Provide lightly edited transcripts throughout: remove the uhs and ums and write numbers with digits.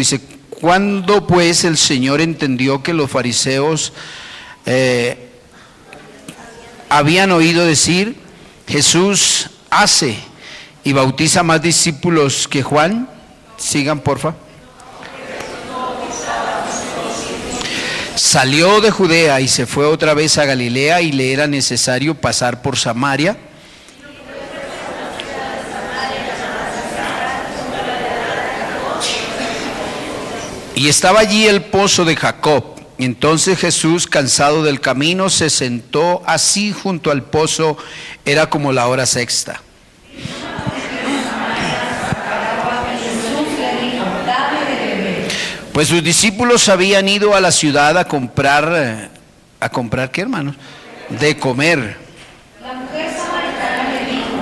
dice: cuando pues el Señor entendió que los fariseos habían oído decir: Jesús hace y bautiza más discípulos que Juan. Sigan, porfa. Salió de Judea y se fue otra vez a Galilea, y le era necesario pasar por Samaria. Y estaba allí el pozo de Jacob. Entonces Jesús, cansado del camino, se sentó así junto al pozo. Era como la hora sexta. Pues sus discípulos habían ido a la ciudad a comprar ¿qué, hermanos? De comer. La mujer samaritana le dijo: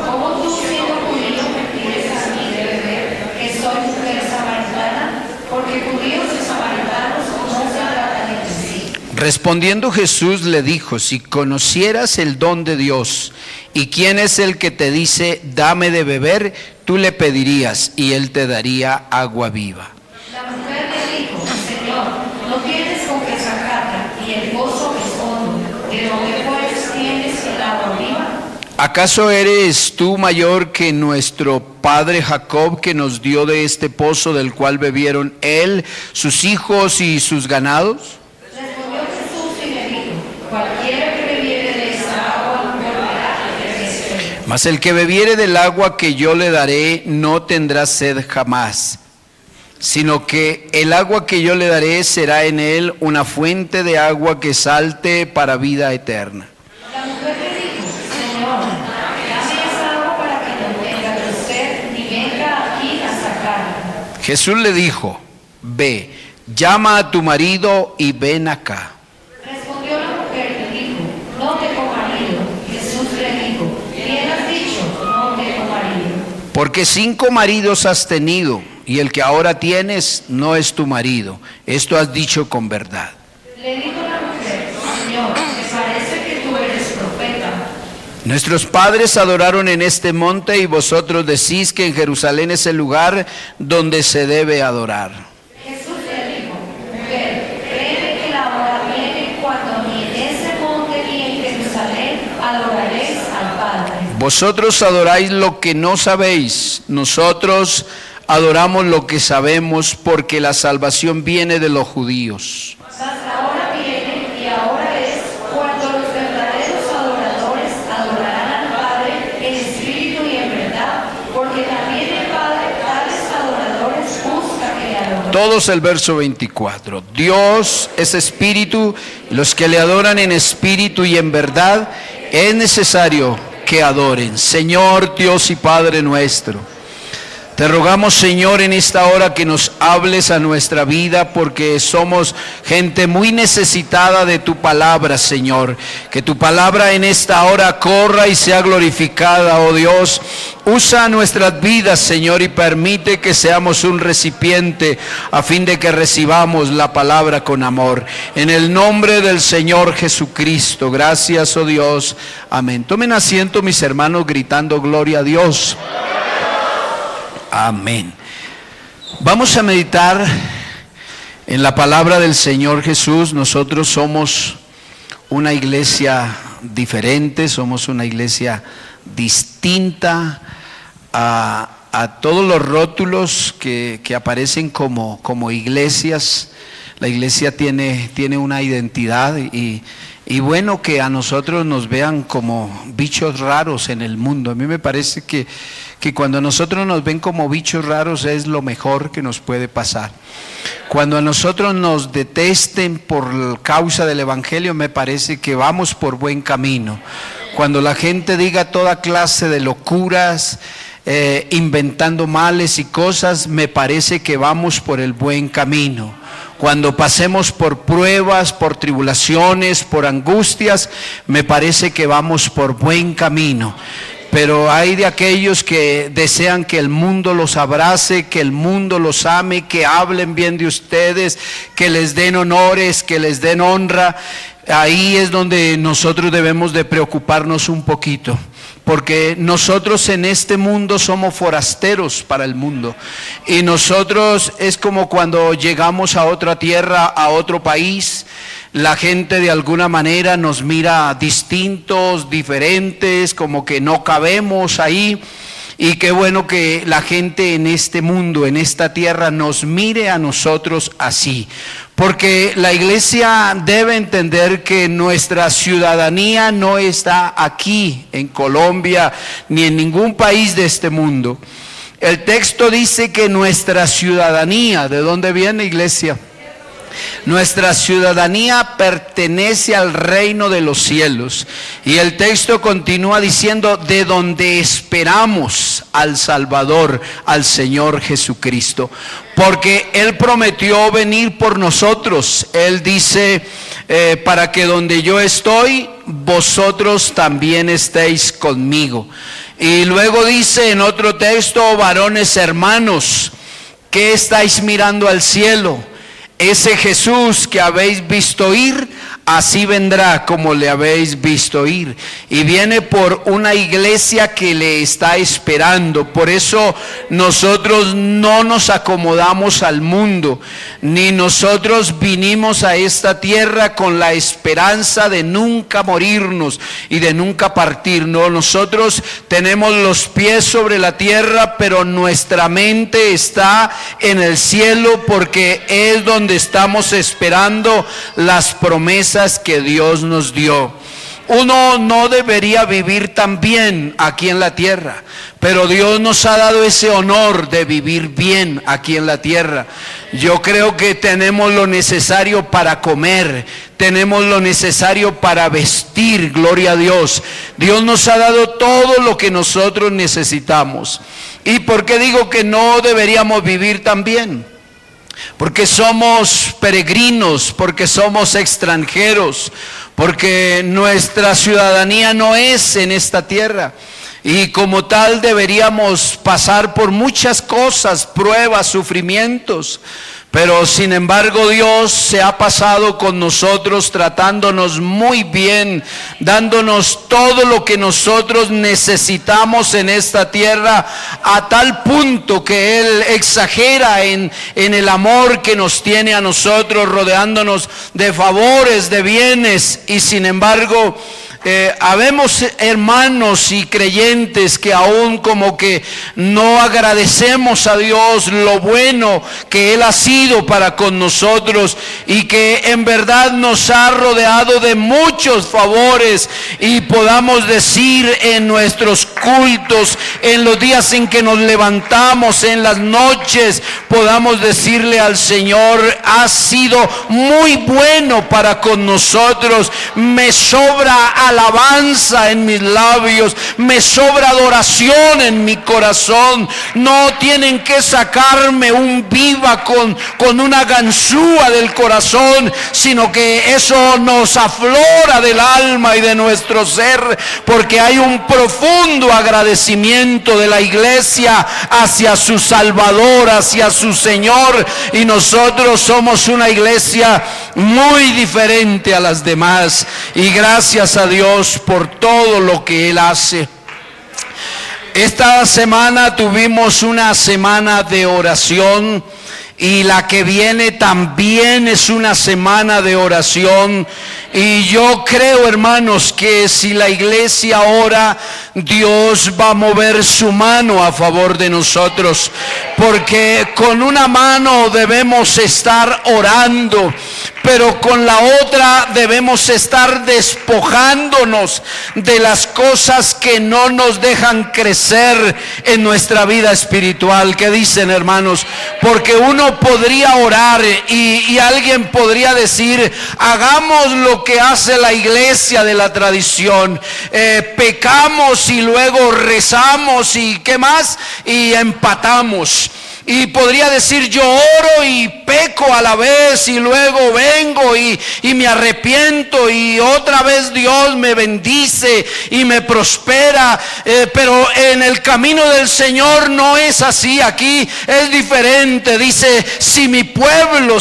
¿cómo tú, siendo judío, me pides a mí de beber, que soy mujer samaritana? Porque judíos y samaritanos no se tratan entre sí. Respondiendo Jesús le dijo: si conocieras el don de Dios y quién es el que te dice dame de beber, tú le pedirías y él te daría agua viva. La mujer le dijo: Señor, no tienes con qué sacarla, y el pozo es hondo. ¿De dónde pues tienes el agua viva? ¿Acaso eres tú mayor que nuestro padre Jacob, que nos dio de este pozo del cual bebieron él, sus hijos y sus ganados? Respondió Jesús y le dijo: cualquiera que bebiere de esa agua no volverá a tener sed. Mas el que bebiere del agua que yo le daré no tendrá sed jamás, sino que el agua que yo le daré será en él una fuente de agua que salte para vida eterna. La mujer le dijo: Señor, dame esa agua para que no tenga yo sed, ni venga aquí a sacarla. Jesús le dijo: ve, llama a tu marido y ven acá. Respondió la mujer y dijo: no tengo marido. Jesús le dijo: bien has dicho, no tengo marido. Porque 5 maridos has tenido, y el que ahora tienes no es tu marido. Esto has dicho con verdad. Le dijo la mujer: Señor, me parece que tú eres profeta. Nuestros padres adoraron en este monte, y vosotros decís que en Jerusalén es el lugar donde se debe adorar. Jesús le dijo: mujer, créeme que la hora viene cuando ni en ese monte ni en Jerusalén adoraréis al Padre. Vosotros adoráis lo que no sabéis, nosotros adoramos lo que sabemos, porque la salvación viene de los judíos. Mas la hora viene, y ahora es, cuando los verdaderos adoradores adorarán al Padre en espíritu y en verdad, porque también el Padre tales adoradores busca que le adoren. Todos el verso 24. Dios es espíritu, y los que le adoran en espíritu y en verdad es necesario que adoren. Señor Dios y Padre nuestro, te rogamos, Señor, en esta hora que nos hables a nuestra vida, porque somos gente muy necesitada de tu palabra, Señor. Que tu palabra en esta hora corra y sea glorificada, oh Dios. Usa nuestras vidas, Señor, y permite que seamos un recipiente a fin de que recibamos la palabra con amor. En el nombre del Señor Jesucristo. Gracias, oh Dios. Amén. Tomen asiento, mis hermanos, gritando gloria a Dios. Amén. Vamos a meditar en la palabra del Señor Jesús. Nosotros somos una iglesia diferente, somos una iglesia distinta a todos los rótulos que aparecen como iglesias. La iglesia tiene una identidad y bueno, que a nosotros nos vean como bichos raros en el mundo. A mí me parece que cuando a nosotros nos ven como bichos raros es lo mejor que nos puede pasar. Cuando a nosotros nos detesten por causa del evangelio, me parece que vamos por buen camino. Cuando la gente diga toda clase de locuras, inventando males y cosas, me parece que vamos por el buen camino. Cuando pasemos por pruebas, por tribulaciones, por angustias, me parece que vamos por buen camino. Pero hay de aquellos que desean que el mundo los abrace, que el mundo los ame, que hablen bien de ustedes, que les den honores, que les den honra. ahí es donde nosotros debemos de preocuparnos un poquito. Porque nosotros en este mundo somos forasteros para el mundo. Y nosotros es como cuando llegamos a otra tierra, a otro país. La gente de alguna manera nos mira distintos, diferentes, como que no cabemos ahí. Y qué bueno que la gente en este mundo, en esta tierra, nos mire a nosotros así. Porque la iglesia debe entender que nuestra ciudadanía no está aquí en Colombia ni en ningún país de este mundo. El texto dice que nuestra ciudadanía, ¿de dónde viene, iglesia? Nuestra ciudadanía pertenece al reino de los cielos. Y el texto continúa diciendo, de donde esperamos al Salvador, al Señor Jesucristo. Porque Él prometió venir por nosotros. Él dice, para que donde yo estoy, vosotros también estéis conmigo. Y luego dice en otro texto, varones hermanos, ¿qué estáis mirando al cielo? Ese Jesús que habéis visto ir, así vendrá como le habéis visto ir. Y viene por una iglesia que le está esperando. Por eso nosotros no nos acomodamos al mundo, ni nosotros vinimos a esta tierra con la esperanza de nunca morirnos y de nunca partir. No, nosotros tenemos los pies sobre la tierra, pero nuestra mente está en el cielo, porque es donde estamos esperando las promesas que Dios nos dio. Uno no debería vivir tan bien aquí en la tierra, pero Dios nos ha dado ese honor de vivir bien aquí en la tierra. Yo creo que tenemos lo necesario para comer, tenemos lo necesario para vestir, gloria a Dios. Dios nos ha dado todo lo que nosotros necesitamos. ¿Y por qué digo que no deberíamos vivir tan bien? Porque somos peregrinos, porque somos extranjeros, porque nuestra ciudadanía no es en esta tierra. Y como tal deberíamos pasar por muchas cosas, pruebas, sufrimientos. Pero sin embargo Dios se ha pasado con nosotros, tratándonos muy bien, dándonos todo lo que nosotros necesitamos en esta tierra, a tal punto que Él exagera en el amor que nos tiene a nosotros, rodeándonos de favores, de bienes. Y sin embargo habemos hermanos y creyentes que aún como que no agradecemos a Dios lo bueno que Él ha sido para con nosotros, y que en verdad nos ha rodeado de muchos favores, y podamos decir en nuestros cultos, en los días en que nos levantamos, en las noches, podamos decirle al Señor, ha sido muy bueno para con nosotros. Me sobra alabanza en mis labios, me sobra adoración en mi corazón. No tienen que sacarme un viva con una ganzúa del corazón, sino que eso nos aflora del alma y de nuestro ser, porque hay un profundo agradecimiento de la iglesia hacia su Salvador, hacia su Señor, y nosotros somos una iglesia muy diferente a las demás, y gracias a Dios por todo lo que Él hace. Esta semana tuvimos una semana de oración, y la que viene también es una semana de oración. Y yo creo, hermanos, que si la iglesia ora, Dios va a mover su mano a favor de nosotros, porque con una mano debemos estar orando, pero con la otra debemos estar despojándonos de las cosas que no nos dejan crecer en nuestra vida espiritual. ¿Qué dicen, hermanos? Porque uno podría orar y alguien podría decir, hagamos lo que hace la iglesia de la tradición, pecamos y luego rezamos y ¿qué más? Y empatamos. Y podría decir, yo oro y peco a la vez y luego vengo y me arrepiento y otra vez Dios me bendice y me prospera. Pero en el camino del Señor no es así. Aquí es diferente. Dice, si mi pueblo,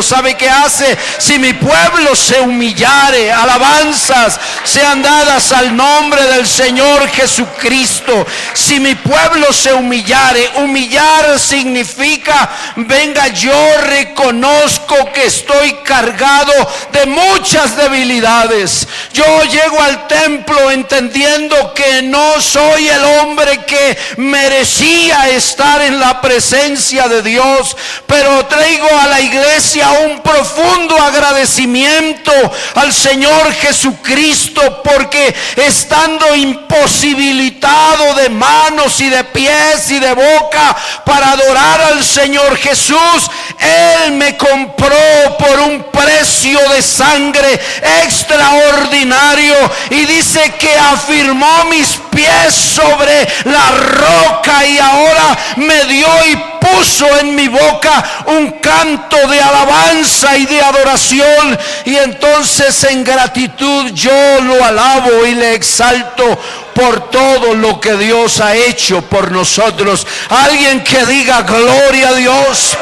¿sabe qué hace? Si mi pueblo se humillare, alabanzas sean dadas al nombre del Señor Jesucristo. Si mi pueblo se humillare, humillar significa, venga, yo reconozco que estoy cargado de muchas debilidades. Yo llego al templo entendiendo que no soy el hombre que merecía estar en la presencia de Dios, pero traigo a la iglesia un profundo agradecimiento al Señor Jesucristo, porque estando imposibilitado de manos y de pies y de boca para adorar al Señor Jesús, Él me compró por un precio de sangre extraordinario, y dice que afirmó mis pies sobre la roca y ahora me dio y puso en mi boca un canto de alabanza y de adoración. Y entonces en gratitud yo lo alabo y le exalto por todo lo que Dios ha hecho por nosotros. Alguien que diga gloria a Dios.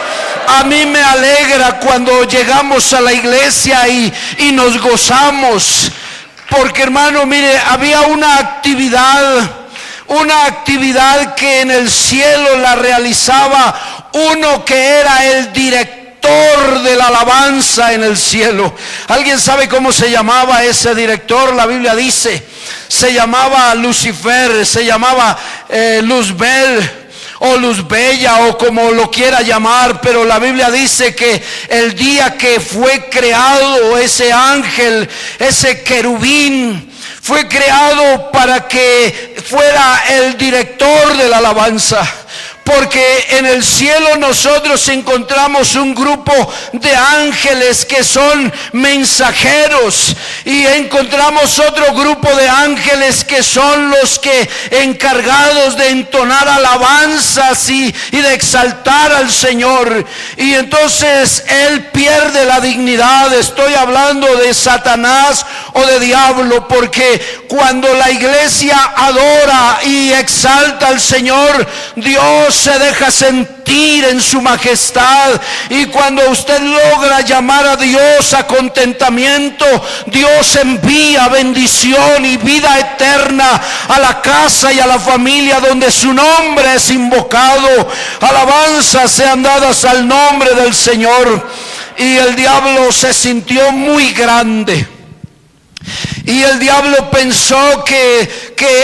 A mí me alegra cuando llegamos a la iglesia y nos gozamos, porque, hermano, mire, había una actividad que en el cielo la realizaba uno que era el director de la alabanza en el cielo. ¿Alguien sabe cómo se llamaba ese director? La Biblia dice, se llamaba Lucifer, se llamaba Luzbel o Luz Bella, o como lo quiera llamar, pero la Biblia dice que el día que fue creado ese ángel, ese querubín, fue creado para que fuera el director de la alabanza. Porque en el cielo nosotros encontramos un grupo de ángeles que son mensajeros, y encontramos otro grupo de ángeles que son los que encargados de entonar alabanzas y de exaltar al Señor. Y entonces él pierde la dignidad. Estoy hablando de Satanás o de diablo, porque cuando la iglesia adora y exalta al Señor, Dios se deja sentir en su majestad. Y cuando usted logra llamar a Dios a contentamiento, Dios envía bendición y vida eterna a la casa y a la familia donde su nombre es invocado. Alabanzas sean dadas al nombre del Señor. Y el diablo se sintió muy grande. Y el diablo pensó que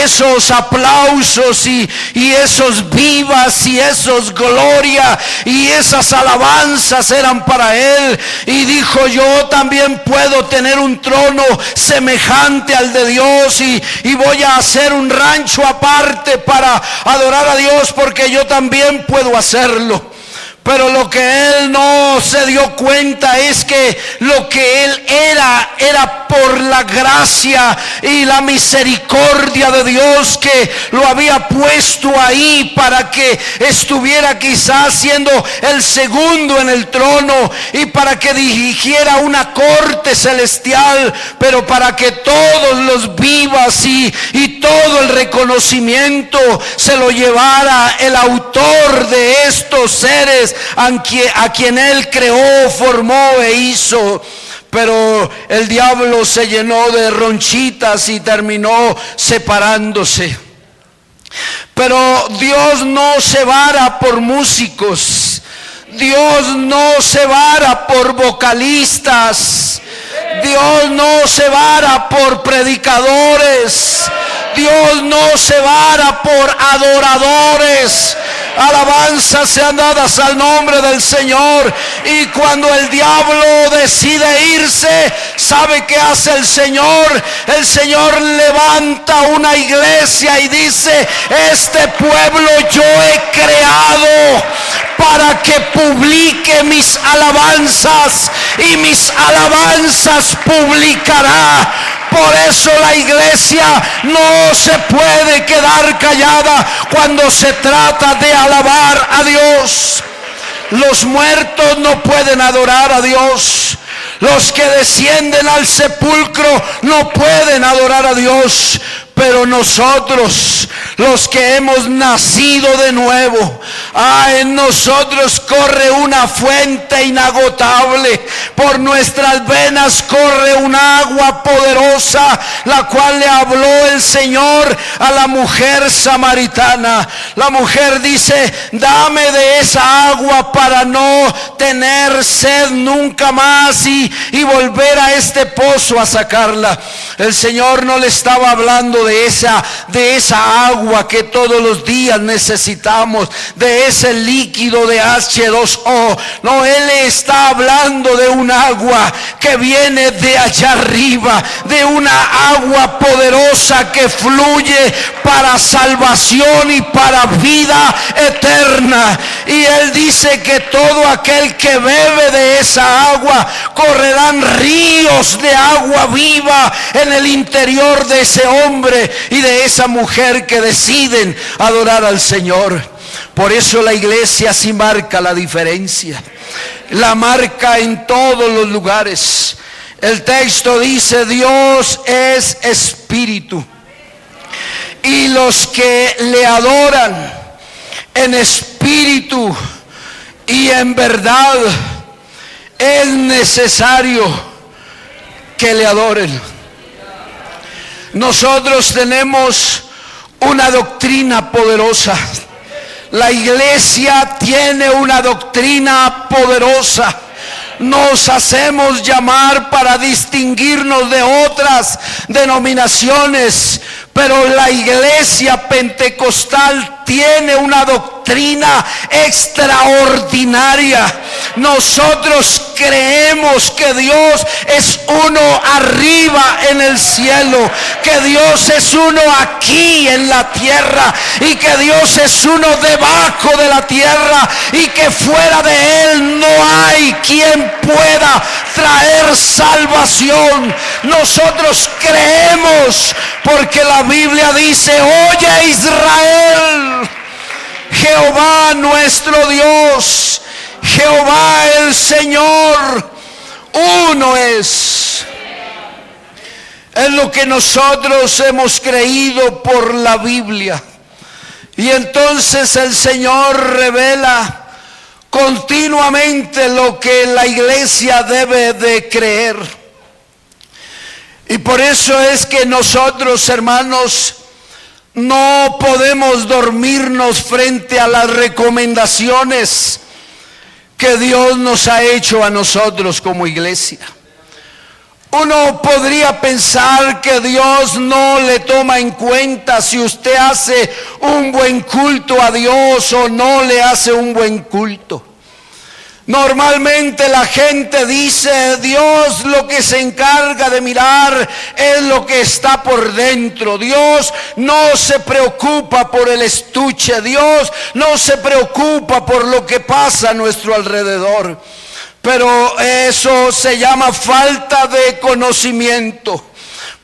esos aplausos y esos vivas y esos gloria y esas alabanzas eran para él. Y dijo, yo también puedo tener un trono semejante al de Dios y voy a hacer un rancho aparte para adorar a Dios, porque yo también puedo hacerlo. Pero lo que él no se dio cuenta es que lo que él era por la gracia y la misericordia de Dios, que lo había puesto ahí para que estuviera quizás siendo el segundo en el trono y para que dirigiera una corte celestial, pero para que todos los vivas y todo el reconocimiento se lo llevara el autor de estos seres a quien él creó, formó e hizo. Pero el diablo se llenó de ronchitas y terminó separándose. Pero Dios no se vara por músicos, Dios no se vara por vocalistas, Dios no se vara por predicadores, Dios no se vara por adoradores. Alabanzas sean dadas al nombre del Señor. Y cuando el diablo decide irse, ¿sabe qué hace el Señor? El Señor levanta una iglesia y dice, este pueblo yo he creado para que publique mis alabanzas, y mis alabanzas publicará Por eso la iglesia no se puede quedar callada cuando se trata de alabar a Dios. Los muertos no pueden adorar a Dios. Los que descienden al sepulcro no pueden adorar a Dios. Pero nosotros, los que hemos nacido de nuevo, en nosotros corre una fuente inagotable. Por nuestras venas corre un agua poderosa, la cual le habló el Señor a la mujer samaritana. La mujer dice: dame de esa agua para no tener sed nunca más y volver a este pozo a sacarla. El Señor no le estaba hablando de esa agua que todos los días necesitamos, de ese líquido de H2O. No, Él está hablando de un agua que viene de allá arriba, de una agua poderosa que fluye para salvación y para vida eterna. Y Él dice que todo aquel que bebe de esa agua, correrán ríos de agua viva en el interior de ese hombre y de esa mujer que deciden adorar al Señor. Por eso la iglesia sí marca la diferencia, la marca en todos los lugares. El texto dice: Dios es espíritu, y los que le adoran en espíritu y en verdad, es necesario que le adoren. Nosotros tenemos una doctrina poderosa. La iglesia tiene una doctrina poderosa. Nos hacemos llamar para distinguirnos de otras denominaciones, pero la iglesia pentecostal tiene una doctrina extraordinaria. Nosotros creemos que Dios es uno arriba en el cielo, que Dios es uno aquí en la tierra, y que Dios es uno debajo de la tierra, y que fuera de Él no hay quien pueda traer salvación. Nosotros creemos porque la Biblia dice: oye Israel, Jehová nuestro Dios, Jehová el Señor, uno es. Es lo que nosotros hemos creído por la Biblia. Y entonces el Señor revela continuamente lo que la iglesia debe de creer. Y por eso es que nosotros, hermanos, no podemos dormirnos frente a las recomendaciones que Dios nos ha hecho a nosotros como iglesia. Uno podría pensar que Dios no le toma en cuenta si usted hace un buen culto a Dios o no le hace un buen culto. Normalmente la gente dice: Dios lo que se encarga de mirar es lo que está por dentro. Dios no se preocupa por el estuche. Dios no se preocupa por lo que pasa a nuestro alrededor. Pero eso se llama falta de conocimiento.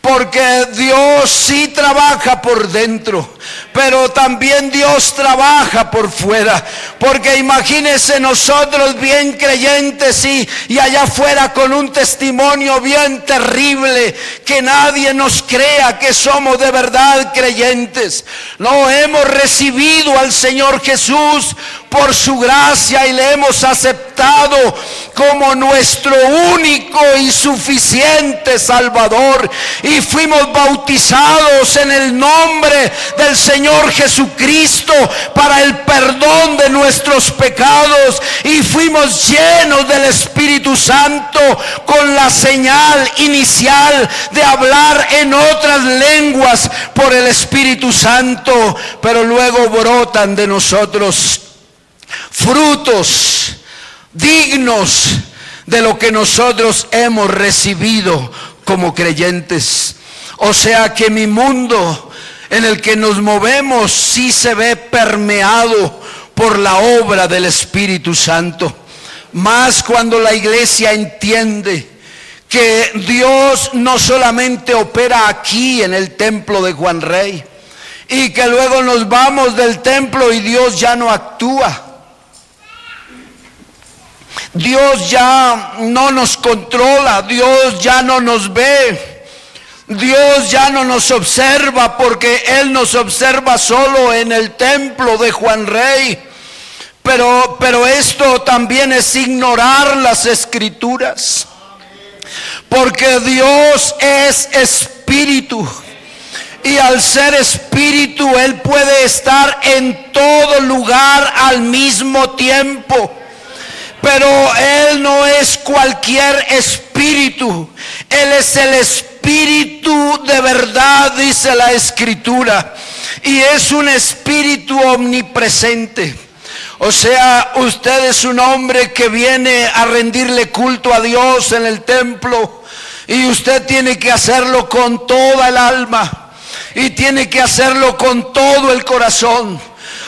Porque Dios sí trabaja por dentro, pero también Dios trabaja por fuera. Porque imagínense nosotros bien creyentes y allá afuera con un testimonio bien terrible, que nadie nos crea que somos de verdad creyentes. No, hemos recibido al Señor Jesús por su gracia y le hemos aceptado como nuestro único y suficiente Salvador, y fuimos bautizados en el nombre del Señor Jesucristo para el perdón de nuestros pecados, y fuimos llenos del Espíritu Santo con la señal inicial de hablar en otras lenguas por el Espíritu Santo. Pero luego brotan de nosotros frutos dignos de lo que nosotros hemos recibido como creyentes. O sea que mi mundo en el que nos movemos sí se ve permeado por la obra del Espíritu Santo. Más cuando la iglesia entiende que Dios no solamente opera aquí en el templo de Juan Rey, y que luego nos vamos del templo y Dios ya no actúa. Dios ya no nos controla, Dios ya no nos ve, Dios ya no nos observa, porque Él nos observa solo en el templo de Juan Rey. Pero esto también es ignorar las Escrituras, porque Dios es espíritu. Y al ser espíritu, Él puede estar en todo lugar al mismo tiempo. Pero Él no es cualquier espíritu. Él es el espíritu de verdad, dice la Escritura. Y es un espíritu omnipresente. O sea, usted es un hombre que viene a rendirle culto a Dios en el templo. Y usted tiene que hacerlo con toda el alma. Y tiene que hacerlo con todo el corazón.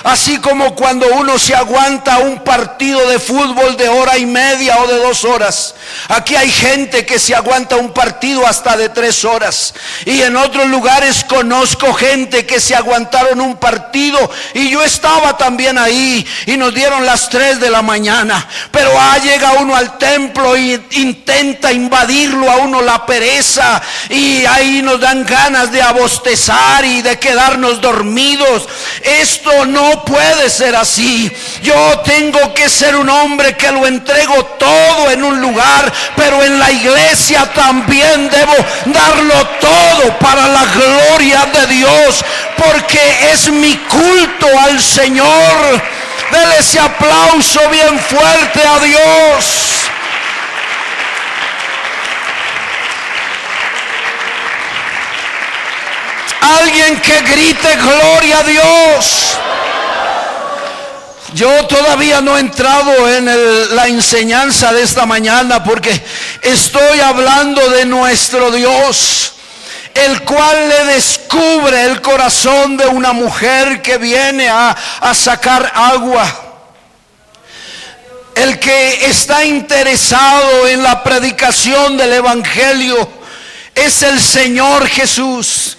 Así como cuando uno se aguanta un partido de fútbol de hora y media o de 2 horas. Aquí hay gente que se aguanta un partido hasta de 3 horas. Y en otros lugares conozco gente que se aguantaron un partido. Y yo estaba también ahí. Y nos dieron las 3 de la mañana. Pero llega uno al templo y intenta invadirlo a uno la pereza. Y ahí nos dan ganas de abostezar y de quedarnos dormidos. Esto no puede ser así. Yo tengo que ser un hombre que lo entrego todo en un lugar, pero en la iglesia también debo darlo todo para la gloria de Dios, porque es mi culto al Señor. Dele ese aplauso bien fuerte a Dios. Alguien que grite gloria a Dios. Yo todavía no he entrado en la enseñanza de esta mañana, porque estoy hablando de nuestro Dios, el cual le descubre el corazón de una mujer que viene a sacar agua. El que está interesado en la predicación del Evangelio es el Señor Jesús,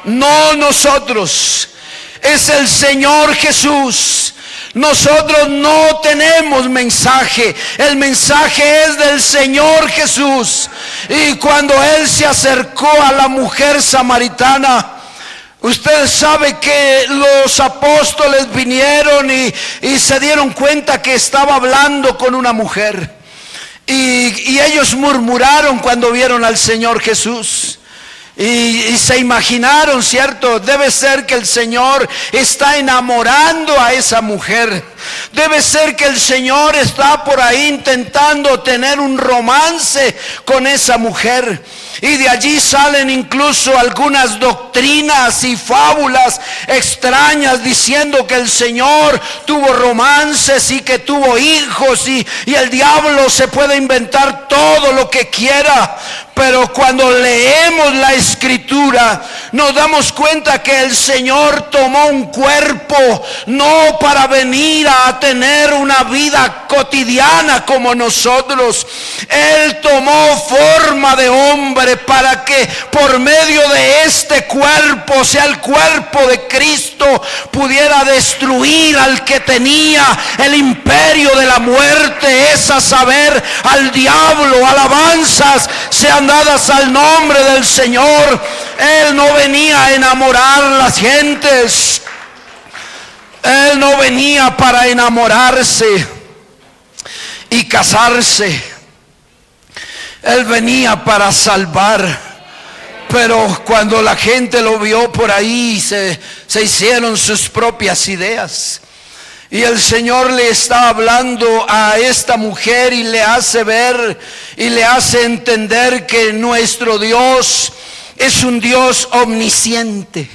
no nosotros. Es el Señor Jesús. Nosotros no tenemos mensaje. El mensaje es del Señor Jesús. Y cuando Él se acercó a la mujer samaritana, usted sabe que los apóstoles vinieron y se dieron cuenta que estaba hablando con una mujer. Y ellos murmuraron cuando vieron al Señor Jesús. Y se imaginaron, ¿cierto? Debe ser que el Señor está enamorando a esa mujer. Debe ser que el Señor está por ahí intentando tener un romance con esa mujer. Y de allí salen incluso algunas doctrinas y fábulas extrañas diciendo que el Señor tuvo romances y que tuvo hijos y el diablo se puede inventar todo lo que quiera. Pero cuando leemos la Escritura nos damos cuenta que el Señor tomó un cuerpo no para venir a tener una vida cotidiana como nosotros. Él tomó forma de hombre para que por medio de este cuerpo, o sea el cuerpo de Cristo, pudiera destruir al que tenía el imperio de la muerte, es a saber, al diablo. Alabanzas sean dadas al nombre del Señor. Él no venía a enamorar a las gentes. Él no venía para enamorarse y casarse. Él venía para salvar. Pero cuando la gente lo vio por ahí, se hicieron sus propias ideas. Y el Señor le está hablando a esta mujer y le hace ver y le hace entender que nuestro Dios es un Dios omnisciente.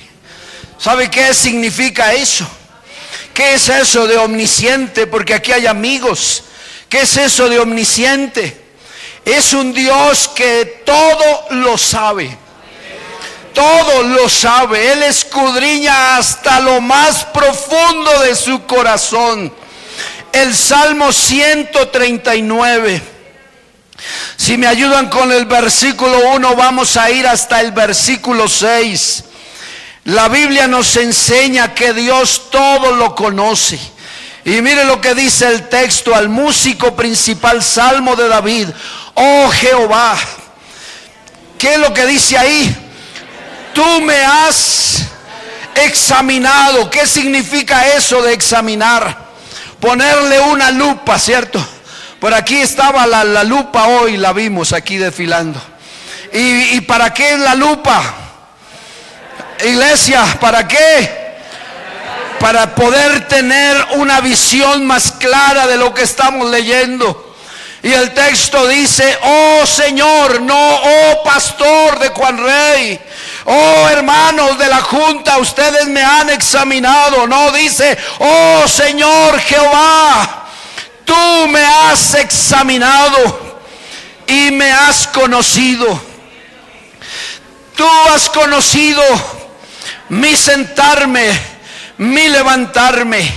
¿Sabe qué significa eso? ¿Qué es eso de omnisciente? Porque aquí hay amigos. ¿Qué es eso de omnisciente? Es un Dios que todo lo sabe. Todo lo sabe. Él escudriña hasta lo más profundo de su corazón. El Salmo 139 Si me ayudan con el versículo 1, vamos a ir hasta el versículo 6. La Biblia nos enseña que Dios todo lo conoce. Y mire lo que dice el texto al músico principal, Salmo de David. Oh Jehová, ¿qué es lo que dice ahí? Tú me has examinado. ¿Qué significa eso de examinar? Ponerle una lupa, ¿cierto? Por aquí estaba la lupa hoy, la vimos aquí desfilando. ¿Y para qué es la lupa? Iglesia, ¿para qué? Para poder tener una visión más clara de lo que estamos leyendo. Y el texto dice: oh Señor, no oh pastor de Juan Rey, oh hermanos de la junta, ustedes me han examinado. No, dice: oh Señor Jehová, tú me has examinado y me has conocido. Tú has conocido mi sentarme, mi levantarme.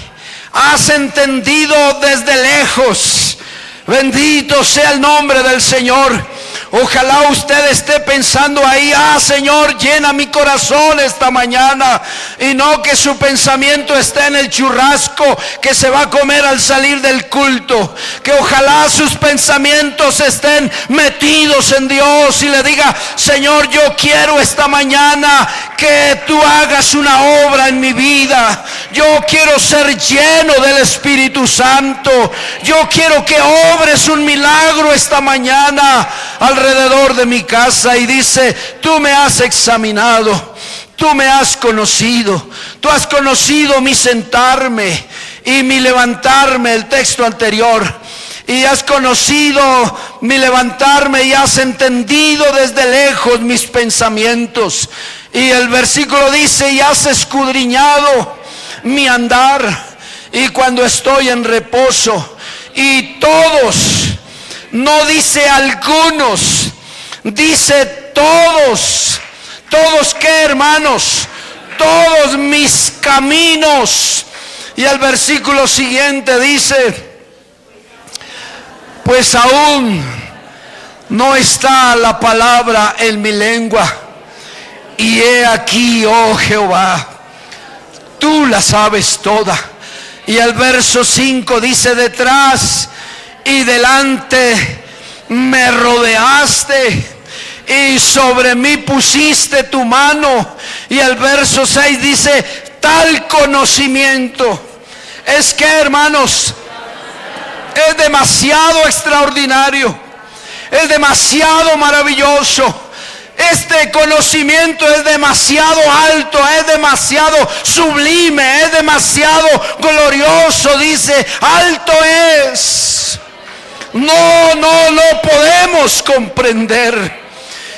Has entendido desde lejos. Bendito sea el nombre del Señor. Ojalá usted esté pensando ahí: ah Señor, llena mi corazón esta mañana. Y no que su pensamiento esté en el churrasco que se va a comer al salir del culto. Que ojalá sus pensamientos estén metidos en Dios y le diga: Señor, yo quiero esta mañana que tú hagas una obra en mi vida. Yo quiero ser lleno del Espíritu Santo. Yo quiero que obres un milagro esta mañana alrededor de mi casa. Y dice: tú me has examinado, tú me has conocido, tú has conocido mi sentarme y mi levantarme, el texto anterior. Y has conocido mi levantarme y has entendido desde lejos mis pensamientos. Y el versículo dice: y has escudriñado mi andar y cuando estoy en reposo. Y todos, no dice algunos, dice todos. ¿Todos qué, hermanos? Todos mis caminos. Y el versículo siguiente dice: pues aún no está la palabra en mi lengua. Y he aquí, oh Jehová, tú la sabes toda. Y el verso 5 dice: detrás y delante me rodeaste y sobre mí pusiste tu mano. Y el verso 6 dice: tal conocimiento. Es que, hermanos, es demasiado extraordinario, es demasiado maravilloso. Este conocimiento es demasiado alto, es demasiado sublime, es demasiado glorioso. Dice: alto es. No lo podemos comprender.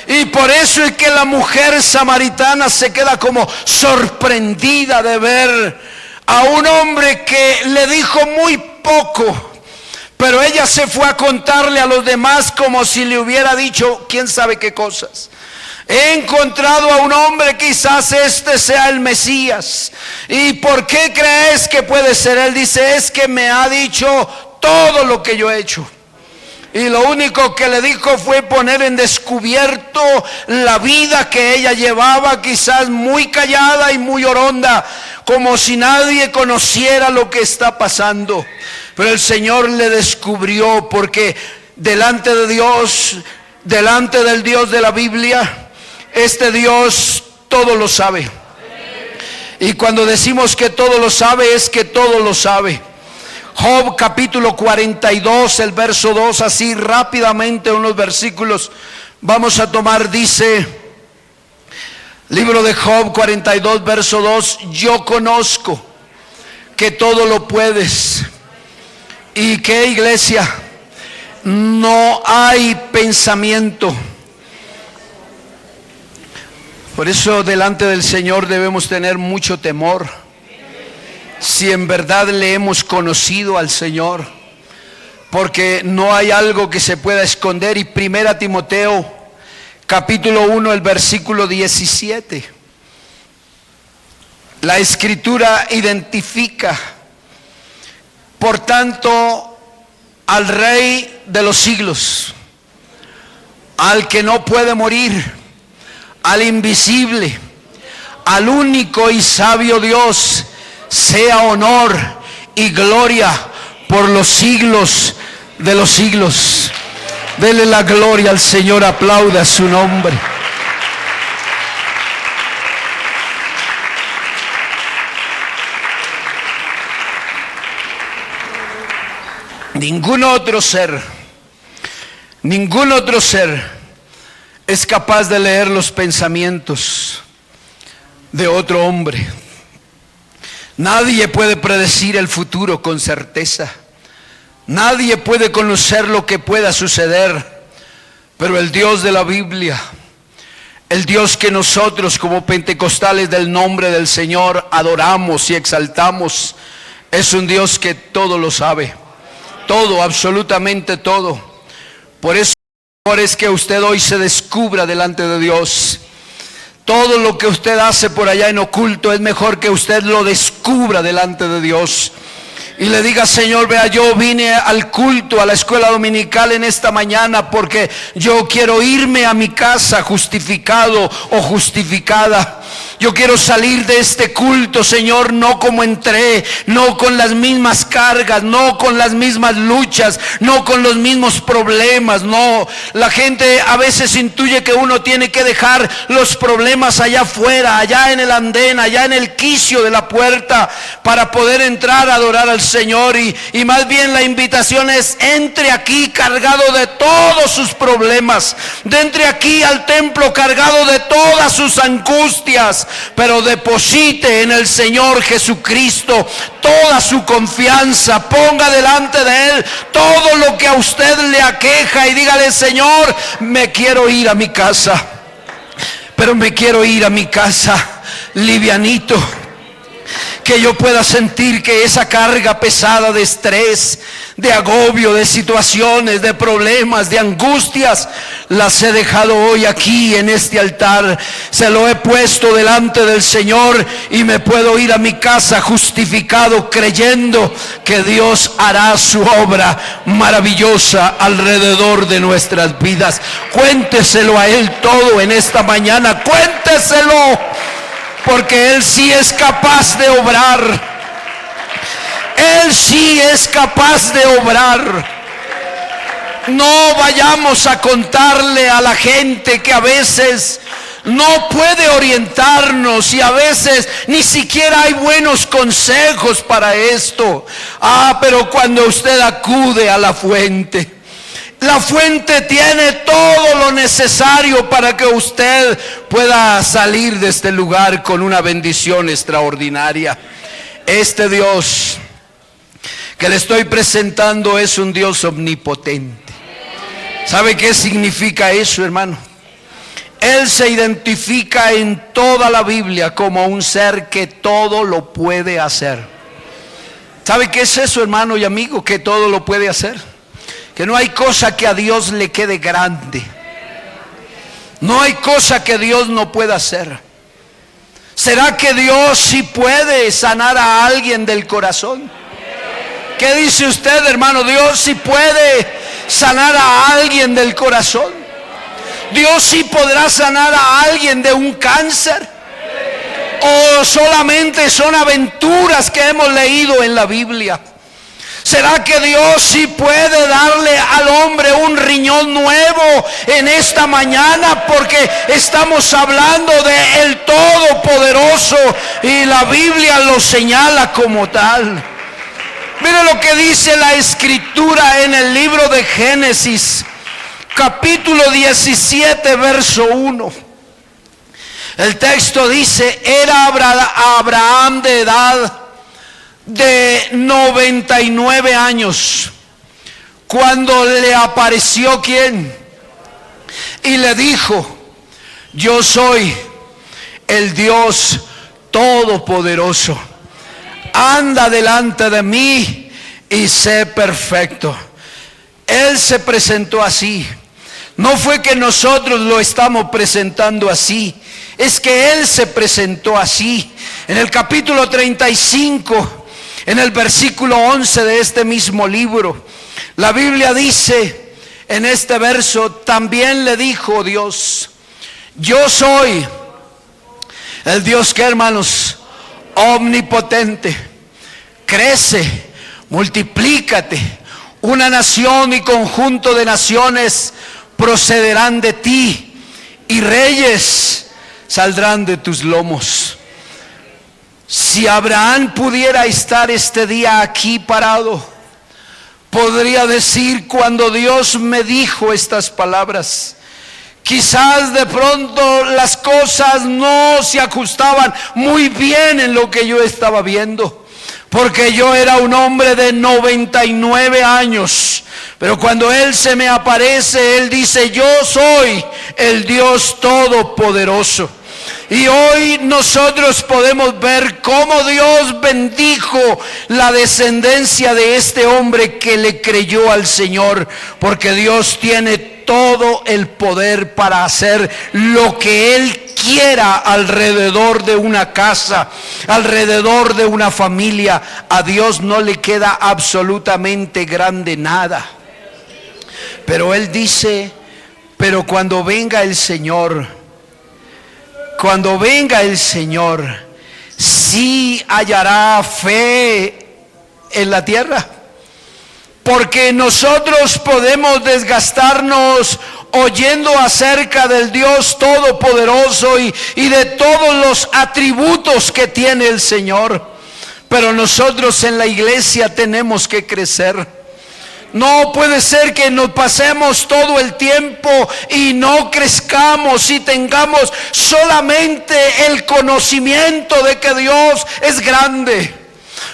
Y por eso es que la mujer samaritana se queda como sorprendida de ver a un hombre que le dijo muy poco. Pero ella se fue a contarle a los demás como si le hubiera dicho quién sabe qué cosas. He encontrado a un hombre, quizás este sea el Mesías. ¿Y por qué crees que puede ser? Él dice: es que me ha dicho todo lo que yo he hecho. Y lo único que le dijo fue poner en descubierto la vida que ella llevaba, quizás muy callada y muy oronda, como si nadie conociera lo que está pasando. Pero el Señor le descubrió, porque delante de Dios, delante del Dios de la Biblia, este Dios todo lo sabe. Y cuando decimos que todo lo sabe, es que todo lo sabe. Job capítulo 42, el verso 2, así rápidamente unos versículos vamos a tomar. Dice, libro de Job 42, verso 2: yo conozco que todo lo puedes. ¿Y qué, iglesia? No hay pensamiento. Por eso delante del Señor debemos tener mucho temor. Si en verdad le hemos conocido al Señor, porque no hay algo que se pueda esconder. Y 1 Timoteo capítulo 1, el versículo 17, la Escritura identifica, por tanto, al Rey de los siglos. al que no puede morir, al invisible, al único y sabio Dios, sea honor y gloria por los siglos de los siglos. Dele la gloria al Señor, aplauda su nombre. Ningún otro ser es capaz de leer los pensamientos de otro hombre. Nadie puede predecir el futuro con certeza. Nadie puede conocer lo que pueda suceder. Pero el Dios de la Biblia, el Dios que nosotros como pentecostales del nombre del Señor adoramos y exaltamos, es un Dios que todo lo sabe. Todo, absolutamente todo. Por eso es que usted hoy se descubra delante de Dios. Todo lo que usted hace por allá en oculto es mejor que usted lo descubra delante de Dios. Y le diga: Señor, vea, yo vine al culto, a la escuela dominical en esta mañana porque yo quiero irme a mi casa justificado o justificada. Yo quiero salir de este culto, Señor, no como entré, no con las mismas cargas, no con las mismas luchas, no con los mismos problemas, no. La gente a veces intuye que uno tiene que dejar los problemas allá afuera, allá en el andén, allá en el quicio de la puerta, para poder entrar a adorar al Señor. Y más bien la invitación es: entre aquí cargado de todos sus problemas, entre aquí al templo cargado de todas sus angustias, pero deposite en el Señor Jesucristo toda su confianza. Ponga delante de Él todo lo que a usted le aqueja y dígale: Señor, me quiero ir a mi casa, pero me quiero ir a mi casa livianito, que yo pueda sentir que esa carga pesada de estrés, de agobio, de situaciones, de problemas, de angustias, las he dejado hoy aquí en este altar. Se lo he puesto delante del Señor y me puedo ir a mi casa justificado, creyendo que Dios hará su obra maravillosa alrededor de nuestras vidas. Cuénteselo a Él todo en esta mañana, cuénteselo, porque Él sí es capaz de obrar. Él sí es capaz de obrar. No vayamos a contarle a la gente que a veces no puede orientarnos y a veces ni siquiera hay buenos consejos para esto. Pero cuando usted acude a la fuente, la fuente tiene todo lo necesario para que usted pueda salir de este lugar con una bendición extraordinaria. Este Dios que le estoy presentando es un Dios omnipotente. ¿Sabe qué significa eso, hermano? Él se identifica en toda la Biblia como un ser que todo lo puede hacer. ¿Sabe qué es eso, hermano y amigo? Que todo lo puede hacer. Que no hay cosa que a Dios le quede grande. No hay cosa que Dios no pueda hacer. ¿Será que Dios sí puede sanar a alguien del corazón? ¿Qué dice usted, hermano? Dios sí puede sanar a alguien del corazón. Dios sí podrá sanar a alguien de un cáncer. ¿O solamente son aventuras que hemos leído en la Biblia? ¿Será que Dios sí puede darle al hombre un riñón nuevo en esta mañana? Porque estamos hablando de el Todopoderoso y la Biblia lo señala como tal. Mire lo que dice la Escritura en el libro de Génesis, capítulo 17, verso 1. El texto dice: era Abraham de edad de 99 años cuando le apareció ¿quién? Y le dijo: yo soy el Dios Todopoderoso, anda delante de mí y sé perfecto. Él se presentó así. No fue que nosotros lo estamos presentando así, es que Él se presentó así. En el capítulo 35, en el versículo 11 de este mismo libro, la Biblia dice: en este verso, también le dijo Dios: yo soy el Dios que, hermanos, omnipotente. Crece, multiplícate. Una nación y conjunto de naciones procederán de ti, y reyes saldrán de tus lomos. Si Abraham pudiera estar este día aquí parado, podría decir: cuando Dios me dijo estas palabras, quizás de pronto las cosas no se ajustaban muy bien en lo que yo estaba viendo, porque yo era un hombre de 99 años. Pero cuando Él se me aparece, Él dice: yo soy el Dios Todopoderoso. Y hoy nosotros podemos ver cómo Dios bendijo la descendencia de este hombre que le creyó al Señor, porque Dios tiene todo el poder para hacer lo que Él quiera alrededor de una casa, alrededor de una familia. A Dios no le queda absolutamente grande nada. Pero Él dice: pero cuando venga el Señor, sí hallará fe en la tierra. Porque nosotros podemos desgastarnos oyendo acerca del Dios Todopoderoso y de todos los atributos que tiene el Señor. Pero nosotros en la iglesia tenemos que crecer. No puede ser que nos pasemos todo el tiempo y no crezcamos y tengamos solamente el conocimiento de que Dios es grande.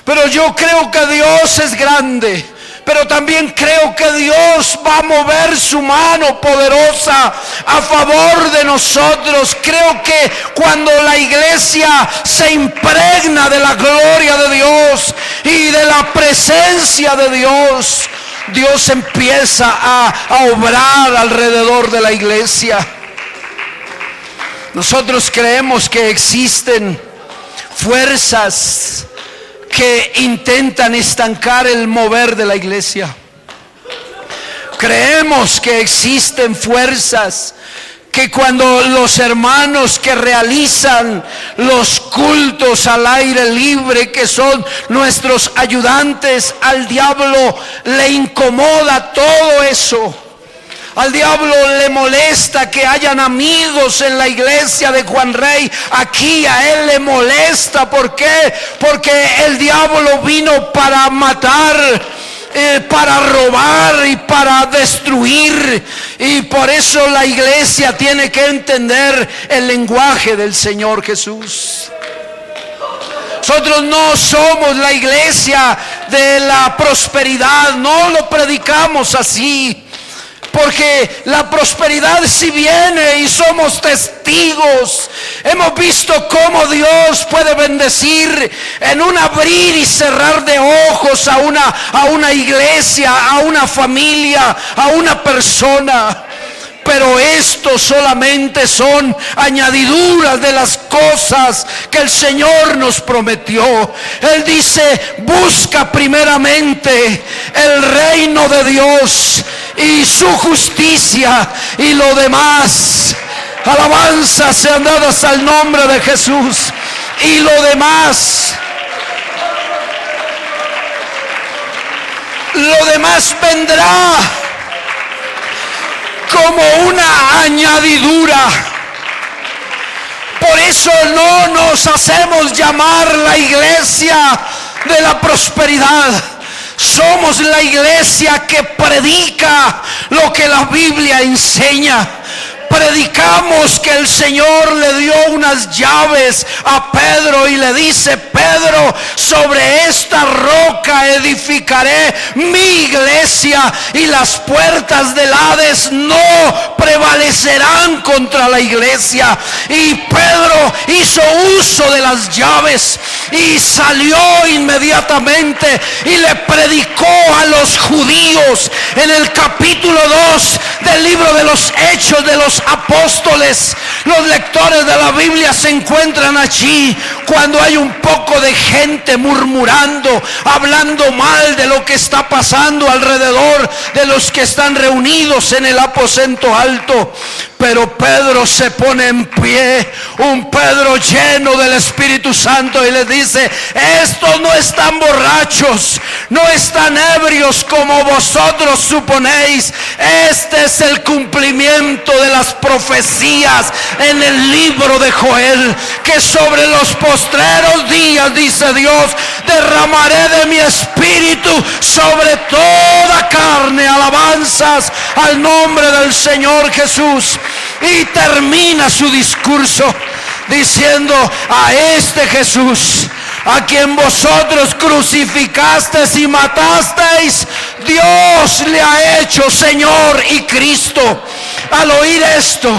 Pero yo creo que Dios es grande, pero también creo que Dios va a mover su mano poderosa a favor de nosotros. Creo que cuando la iglesia se impregna de la gloria de Dios y de la presencia de Dios, Dios empieza a obrar alrededor de la iglesia. Nosotros creemos que existen fuerzas que intentan estancar el mover de la iglesia. Creemos que existen fuerzas que cuando los hermanos que realizan los cultos al aire libre, que son nuestros ayudantes, al diablo le incomoda todo eso. Al diablo le molesta que hayan amigos en la iglesia de Juan Rey. Aquí a él le molesta. ¿Por qué? Porque el diablo vino para matar, para robar y para destruir. Y por eso la iglesia tiene que entender el lenguaje del Señor Jesús. Nosotros no somos la iglesia de la prosperidad, no lo predicamos así. Porque la prosperidad sí viene y somos testigos. Hemos visto cómo Dios puede bendecir en un abrir y cerrar de ojos a una iglesia, a una familia, a una persona. Pero esto solamente son añadiduras de las cosas que el Señor nos prometió. Él dice: busca primeramente el reino de Dios y su justicia, y lo demás, alabanzas sean dadas al nombre de Jesús, y lo demás vendrá como una añadidura. Por eso no nos hacemos llamar la iglesia de la prosperidad. Somos la iglesia que predica lo que la Biblia enseña. Predicamos que el Señor le dio unas llaves a Pedro y le dice: Pedro, sobre esta roca edificaré mi iglesia, y las puertas del Hades no prevalecerán contra la iglesia. Y Pedro hizo uso de las llaves y salió inmediatamente y le predicó a los judíos. En el capítulo 2 del libro de los Hechos de los Apóstoles, los lectores de la Biblia se encuentran allí cuando hay un poco de gente murmurando, hablando mal de lo que está pasando alrededor de los que están reunidos en el aposento alto. Pero Pedro se pone en pie, un Pedro lleno del Espíritu Santo, y les dice: estos no están borrachos, no están ebrios como vosotros suponéis. Este es el cumplimiento de las profecías en el libro de Joel, que sobre los postreros días, dice Dios, derramaré de mi espíritu sobre toda carne. Alabanzas al nombre del Señor Jesús. Y termina su discurso diciendo: a este Jesús, a quien vosotros crucificasteis y matasteis, Dios le ha hecho Señor y Cristo. Al oír esto,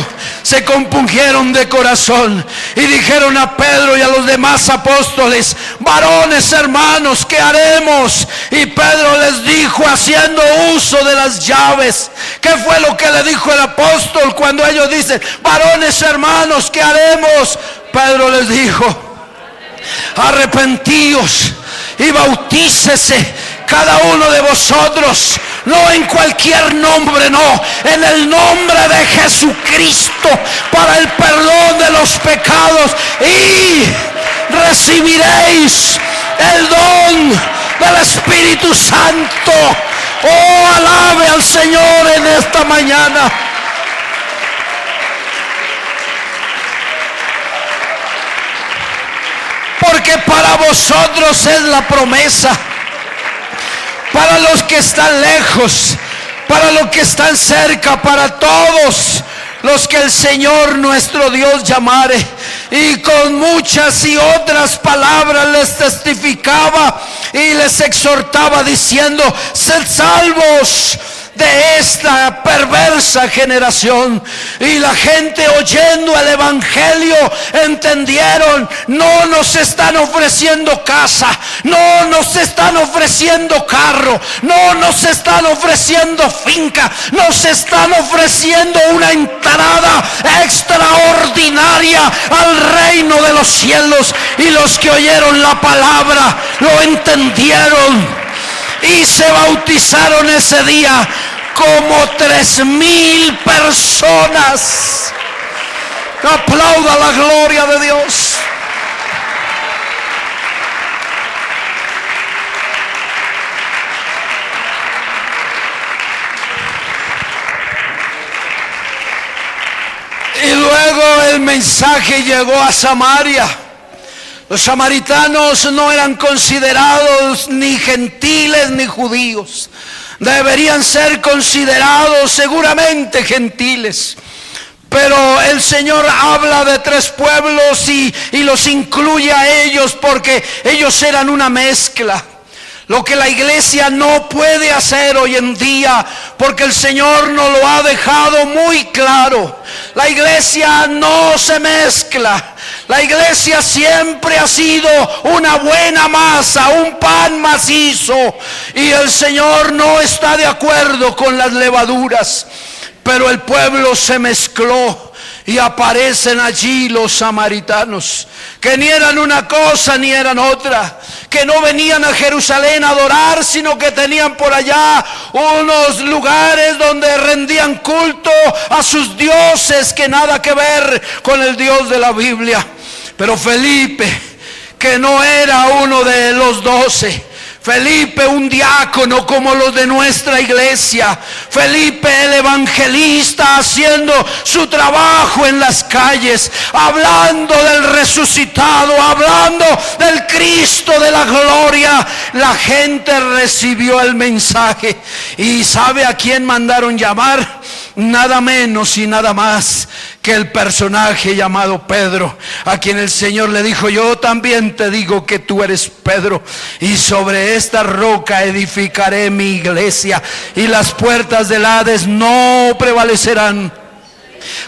se compungieron de corazón y dijeron a Pedro y a los demás apóstoles: varones hermanos, ¿qué haremos? Y Pedro les dijo, haciendo uso de las llaves. ¿Qué fue lo que le dijo el apóstol cuando ellos dicen: varones hermanos, ¿qué haremos? Pedro les dijo: arrepentíos y bautícese cada uno de vosotros, no en cualquier nombre, no, en el nombre de Jesucristo, para el perdón de los pecados, y recibiréis el don del Espíritu Santo. Oh, alabe al Señor en esta mañana. Porque para vosotros es la promesa, para los que están lejos, para los que están cerca, para todos los que el Señor nuestro Dios llamare. Y con muchas y otras palabras les testificaba y les exhortaba diciendo: sed salvos de esta perversa generación. Y la gente, oyendo el evangelio, entendieron: no nos están ofreciendo casa, no nos están ofreciendo carro, no nos están ofreciendo finca, nos están ofreciendo una entrada extraordinaria al reino de los cielos. Y los que oyeron la palabra lo entendieron y se bautizaron ese día como 3,000 personas. Aplauda la gloria de Dios. Y luego el mensaje llegó a Samaria. Los samaritanos no eran considerados ni gentiles ni judíos. Deberían ser considerados seguramente gentiles. Pero el Señor habla de 3 pueblos y los incluye a ellos porque ellos eran una mezcla. Lo que la iglesia no puede hacer hoy en día, porque el Señor nos lo ha dejado muy claro. La iglesia no se mezcla. La iglesia siempre ha sido una buena masa, un pan macizo. Y el Señor no está de acuerdo con las levaduras. Pero el pueblo se mezcló. Y aparecen allí los samaritanos, que ni eran una cosa ni eran otra, que no venían a Jerusalén a adorar, sino que tenían por allá unos lugares donde rendían culto a sus dioses, que nada que ver con el Dios de la Biblia. Pero Felipe, que no era uno de los 12, Felipe, un diácono como los de nuestra iglesia, Felipe el evangelista, haciendo su trabajo en las calles, hablando del resucitado, hablando del Cristo de la gloria. La gente recibió el mensaje. ¿Y sabe a quién mandaron llamar? Nada menos y nada más que el personaje llamado Pedro, a quien el Señor le dijo: yo también te digo que tú eres Pedro, y sobre esta roca edificaré mi iglesia, y las puertas del Hades no prevalecerán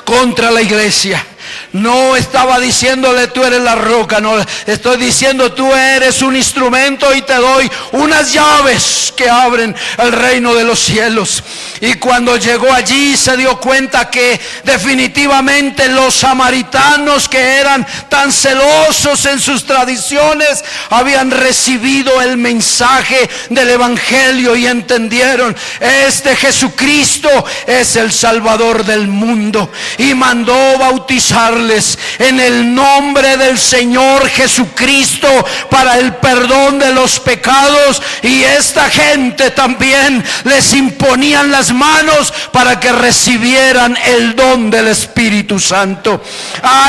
contra la iglesia. No estaba diciéndole tú eres la roca, no, estoy diciendo tú eres un instrumento y te doy unas llaves que abren el reino de los cielos. Y cuando llegó allí se dio cuenta que definitivamente los samaritanos, que eran tan celosos en sus tradiciones, habían recibido el mensaje del evangelio y entendieron: este Jesucristo es el Salvador del mundo. Y mandó bautizarles en el nombre del Señor Jesucristo para el perdón de los pecados. Y esta gente también les imponían las manos para que recibieran el don del Espíritu Santo.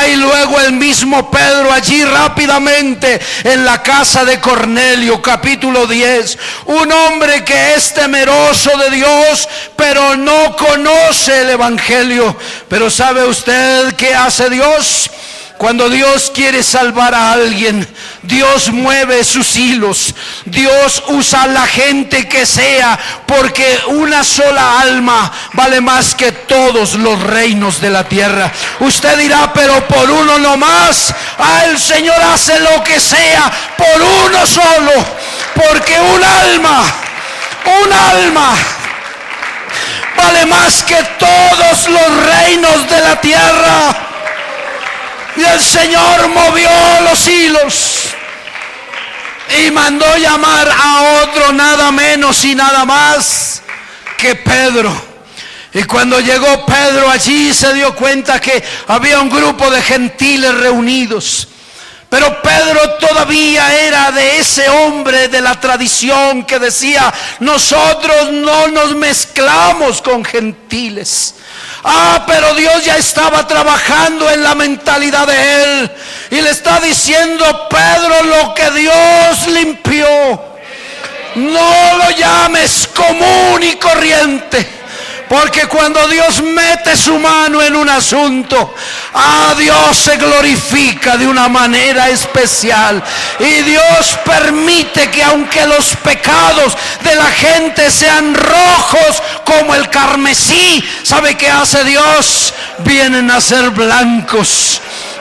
Y luego el mismo Pedro allí rápidamente en la casa de Cornelio, capítulo 10, un hombre que es temeroso de Dios, pero no conoce el evangelio. Pero ¿sabe usted qué hace Dios? Cuando Dios quiere salvar a alguien, Dios mueve sus hilos. Dios usa a la gente que sea, porque una sola alma vale más que todos los reinos de la tierra. Usted dirá, pero por uno nomás. El Señor hace lo que sea por uno solo, porque un alma vale más que todos los reinos de la tierra. Y el Señor movió los hilos y mandó llamar a otro, nada menos y nada más que Pedro. Y cuando llegó Pedro allí se dio cuenta que había un grupo de gentiles reunidos. Pero Pedro todavía era de ese hombre de la tradición que decía: nosotros no nos mezclamos con gentiles. Pero Dios ya estaba trabajando en la mentalidad de él y le está diciendo: Pedro, lo que Dios limpió, no lo llames común y corriente. Porque cuando Dios mete su mano en un asunto, Dios se glorifica de una manera especial. Y Dios permite que aunque los pecados de la gente sean rojos como el carmesí, ¿sabe qué hace Dios? Vienen a ser blancos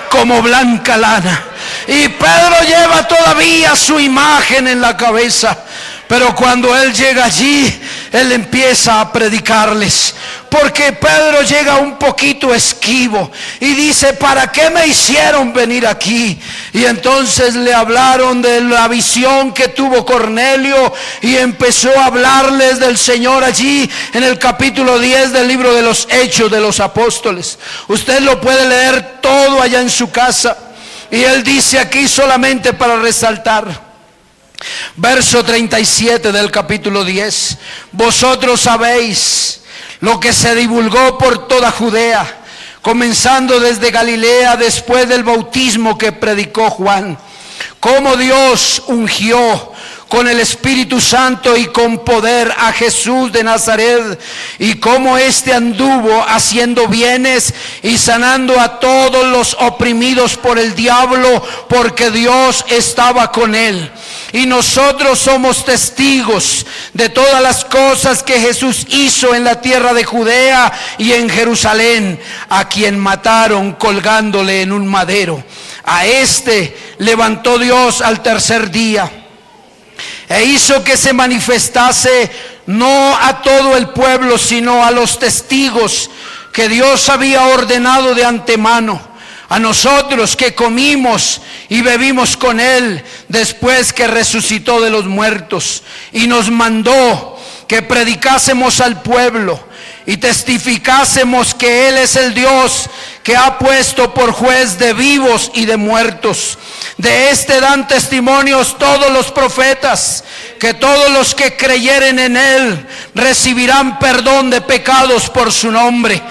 como blanca lana. Y Pedro lleva todavía su imagen en la cabeza. Pero cuando él llega allí, él empieza a predicarles. Porque Pedro llega un poquito esquivo y dice: ¿para qué me hicieron venir aquí? Y entonces le hablaron de la visión que tuvo Cornelio y empezó a hablarles del Señor allí en el capítulo 10 del libro de los Hechos de los Apóstoles. Usted lo puede leer todo allá en su casa. Y él dice aquí, solamente para resaltar, verso 37 del capítulo 10: vosotros sabéis lo que se divulgó por toda Judea, comenzando desde Galilea después del bautismo que predicó Juan, cómo Dios ungió con el Espíritu Santo y con poder a Jesús de Nazaret, y cómo éste anduvo haciendo bienes y sanando a todos los oprimidos por el diablo, porque Dios estaba con él. Y nosotros somos testigos de todas las cosas que Jesús hizo en la tierra de Judea y en Jerusalén, a quien mataron colgándole en un madero. A este levantó Dios al tercer día e hizo que se manifestase no a todo el pueblo, sino a los testigos que Dios había ordenado de antemano, a nosotros que comimos y bebimos con él después que resucitó de los muertos, y nos mandó que predicásemos al pueblo y testificásemos que él es el Dios que ha puesto por juez de vivos y de muertos. De este dan testimonios todos los profetas, que todos los que creyeren en él recibirán perdón de pecados por su nombre.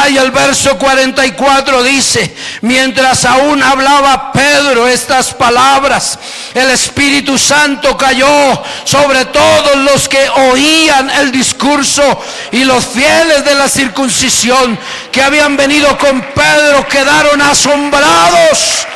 El verso 44 dice: mientras aún hablaba Pedro estas palabras, el Espíritu Santo cayó sobre todos los que oían el discurso, y los fieles de la circuncisión que habían venido con Pedro quedaron asombrados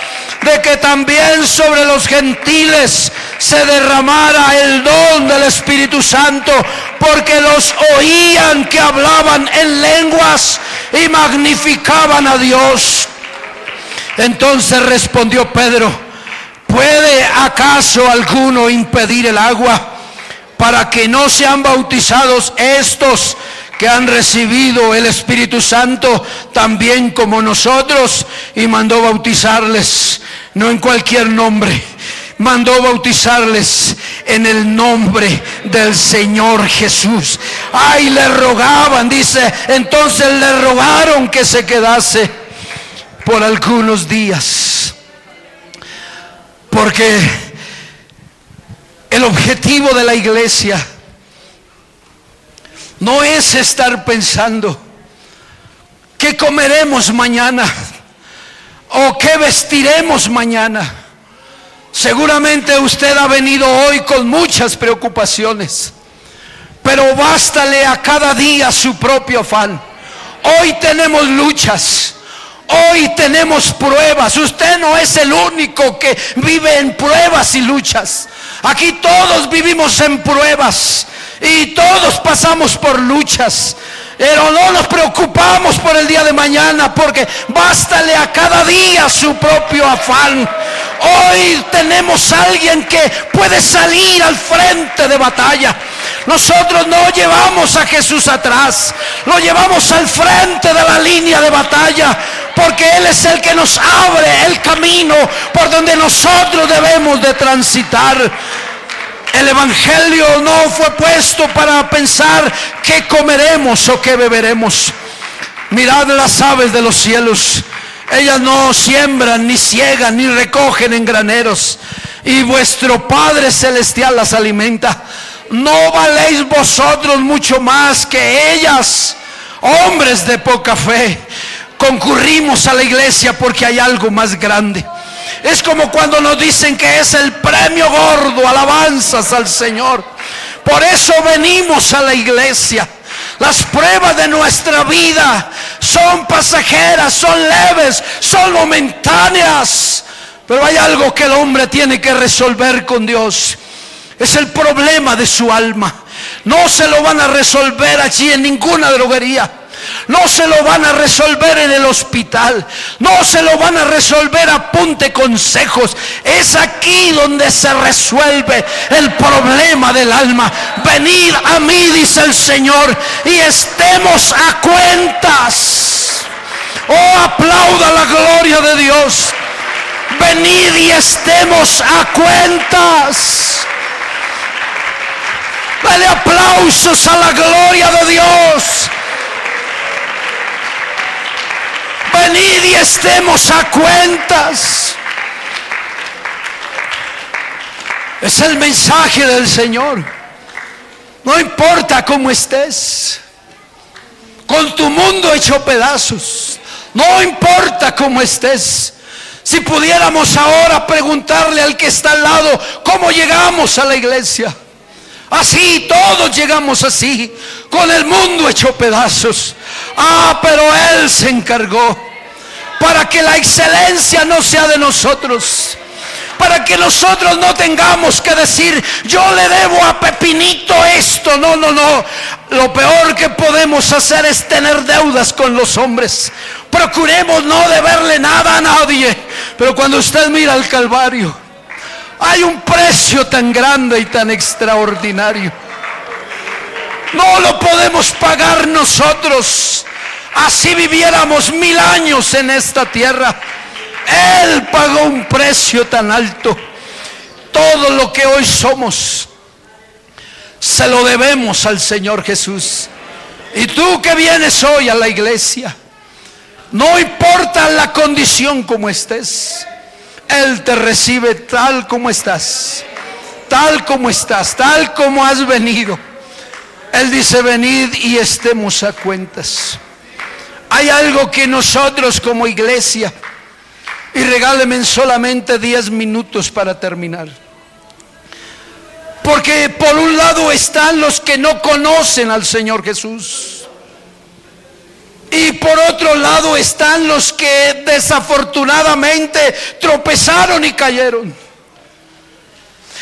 de que también sobre los gentiles se derramara el don del Espíritu Santo, porque los oían que hablaban en lenguas y magnificaban a Dios. Entonces respondió Pedro: ¿puede acaso alguno impedir el agua para que no sean bautizados estos que han recibido el Espíritu Santo también como nosotros? Y mandó bautizarles, no en cualquier nombre, mandó bautizarles en el nombre del Señor Jesús. Ay, le rogaban, dice, entonces le rogaron que se quedase por algunos días, porque el objetivo de la iglesia no es estar pensando qué comeremos mañana o qué vestiremos mañana. Seguramente usted ha venido hoy con muchas preocupaciones, pero bástale a cada día su propio afán. Hoy tenemos luchas, hoy tenemos pruebas. Usted no es el único que vive en pruebas y luchas. Aquí todos vivimos en pruebas y todos pasamos por luchas, pero no nos preocupamos por el día de mañana, porque bástale a cada día su propio afán. Hoy tenemos a alguien que puede salir al frente de batalla. Nosotros no llevamos a Jesús atrás, lo llevamos al frente de la línea de batalla, porque Él es el que nos abre el camino por donde nosotros debemos de transitar. El evangelio no fue puesto para pensar qué comeremos o qué beberemos. Mirad las aves de los cielos, ellas no siembran, ni ciegan, ni recogen en graneros, y vuestro Padre Celestial las alimenta. ¿No valéis vosotros mucho más que ellas? Hombres de poca fe. Concurrimos a la iglesia porque hay algo más grande. Es como cuando nos dicen que es el premio gordo, alabanzas al Señor. Por eso venimos a la iglesia. Las pruebas de nuestra vida son pasajeras, son leves, son momentáneas, pero hay algo que el hombre tiene que resolver con Dios. Es el problema de su alma. No se lo van a resolver allí en ninguna droguería. No se lo van a resolver en el hospital. No se lo van a resolver a punta de consejos. Es aquí donde se resuelve el problema del alma. Venid a mí, dice el Señor, y estemos a cuentas. Oh, aplauda la gloria de Dios. Venid y estemos a cuentas. Dale aplausos a la gloria de Dios. Venid y estemos a cuentas. Es el mensaje del Señor. No importa cómo estés, con tu mundo hecho pedazos, no importa cómo estés. Si pudiéramos ahora preguntarle al que está al lado, ¿cómo llegamos a la iglesia? Así, todos llegamos así, con el mundo hecho pedazos. Pero Él se encargó para que la excelencia no sea de nosotros, para que nosotros no tengamos que decir, yo le debo a Pepinito esto. No. Lo peor que podemos hacer es tener deudas con los hombres. Procuremos no deberle nada a nadie. Pero cuando usted mira al Calvario, hay un precio tan grande y tan extraordinario. No lo podemos pagar nosotros. Así viviéramos 1000 años en esta tierra. Él pagó un precio tan alto. Todo lo que hoy somos se lo debemos al Señor Jesús. Y tú que vienes hoy a la iglesia, no importa la condición como estés, Él te recibe tal como estás, tal como estás, tal como has venido. Él dice, venid y estemos a cuentas. Hay algo que nosotros como iglesia, y regálenme solamente 10 minutos para terminar, porque por un lado están los que no conocen al Señor Jesús, y por otro lado están los que desafortunadamente tropezaron y cayeron.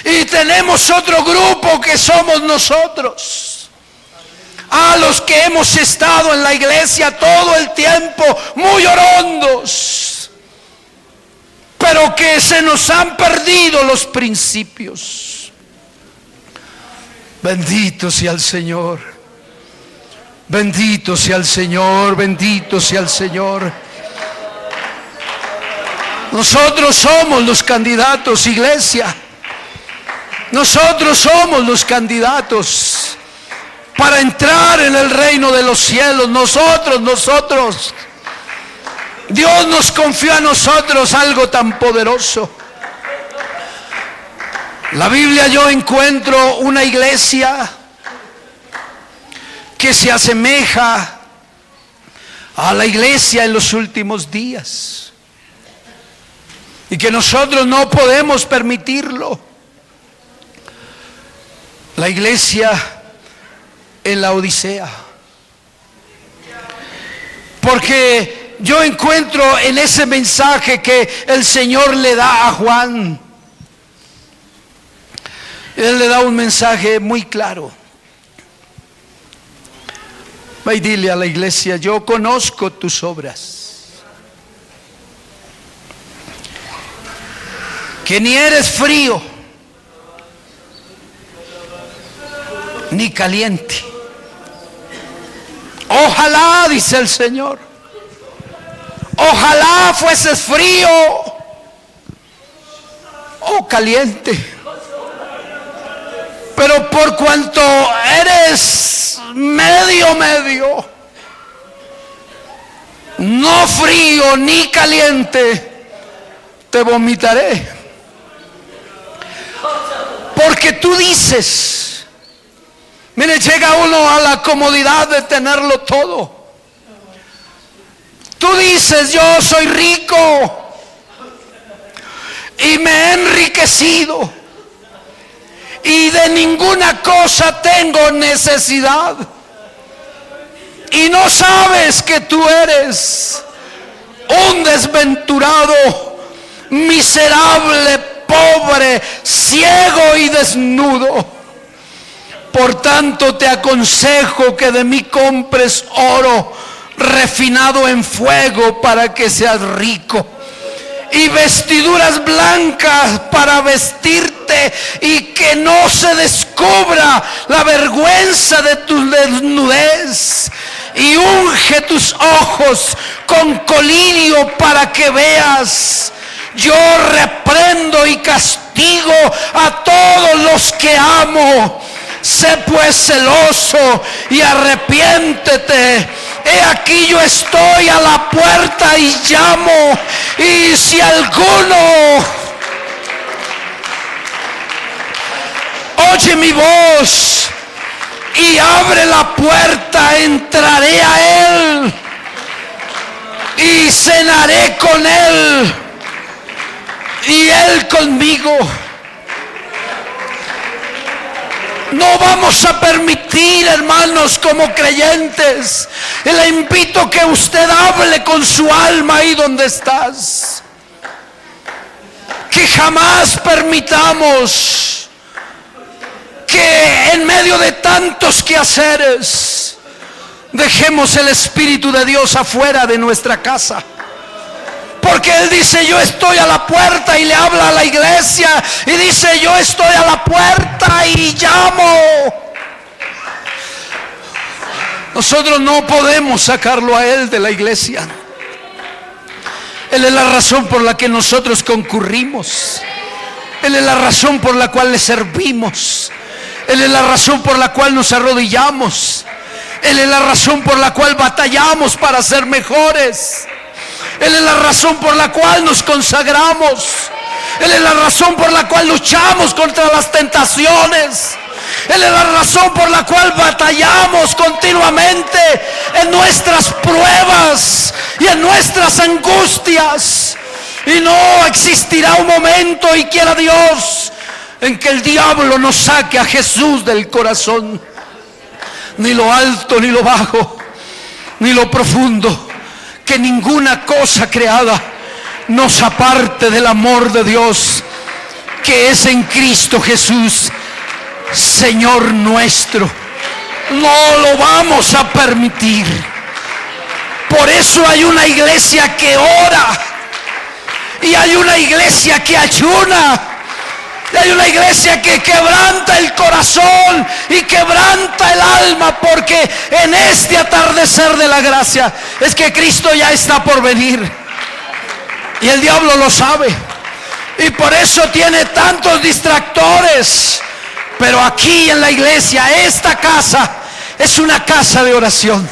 Y tenemos otro grupo que somos nosotros, a los que hemos estado en la iglesia todo el tiempo, muy orondos, pero que se nos han perdido los principios. Bendito sea el Señor. Bendito sea el Señor. Bendito sea el Señor. Nosotros somos los candidatos, iglesia. Nosotros somos los candidatos para entrar en el reino de los cielos. Nosotros. Dios nos confió a nosotros algo tan poderoso. La Biblia, yo encuentro una iglesia que se asemeja a la iglesia en los últimos días, y que nosotros no podemos permitirlo. La iglesia en la Odisea, porque yo encuentro en ese mensaje que el Señor le da a Juan, Él le da un mensaje muy claro. Va y dile a la iglesia: yo conozco tus obras, que ni eres frío ni caliente. Ojalá, dice el Señor, ojalá fueses frío o caliente. Pero por cuanto eres medio, no frío ni caliente, te vomitaré. Porque tú dices, mire, llega uno a la comodidad de tenerlo todo. Tú dices: yo soy rico y me he enriquecido y de ninguna cosa tengo necesidad. Y no sabes que tú eres un desventurado, miserable, pobre, ciego y desnudo. Por tanto te aconsejo que de mí compres oro refinado en fuego para que seas rico, y vestiduras blancas para vestirte, y que no se descubra la vergüenza de tu desnudez, y unge tus ojos con colirio para que veas. Yo reprendo y castigo a todos los que amo. Sé pues celoso y arrepiéntete. He aquí yo estoy a la puerta y llamo, y si alguno oye mi voz y abre la puerta, entraré a él y cenaré con él y él conmigo. No vamos a permitir, hermanos, como creyentes, y le invito a que usted hable con su alma ahí donde estás, que jamás permitamos que en medio de tantos quehaceres dejemos el Espíritu de Dios afuera de nuestra casa. Porque Él dice: yo estoy a la puerta, y le habla a la iglesia y dice: yo estoy a la puerta y llamo. Nosotros no podemos sacarlo a Él de la iglesia. Él es la razón por la que nosotros concurrimos. Él es la razón por la cual le servimos. Él es la razón por la cual nos arrodillamos. Él es la razón por la cual batallamos para ser mejores. Él es la razón por la cual nos consagramos. Él es la razón por la cual luchamos contra las tentaciones. Él es la razón por la cual batallamos continuamente en nuestras pruebas y en nuestras angustias. Y no existirá un momento, y quiera Dios, en que el diablo nos saque a Jesús del corazón. Ni lo alto, ni lo bajo, ni lo profundo. Que ninguna cosa creada nos aparte del amor de Dios, que es en Cristo Jesús, Señor nuestro. No lo vamos a permitir. Por eso hay una iglesia que ora Y hay una iglesia que ayuna. Y hay una iglesia que quebranta el corazón y quebranta el alma, porque en este atardecer de la gracia es que Cristo ya está por venir. Y el diablo lo sabe. Y por eso tiene tantos distractores. Pero aquí en la iglesia, esta casa es una casa de oración.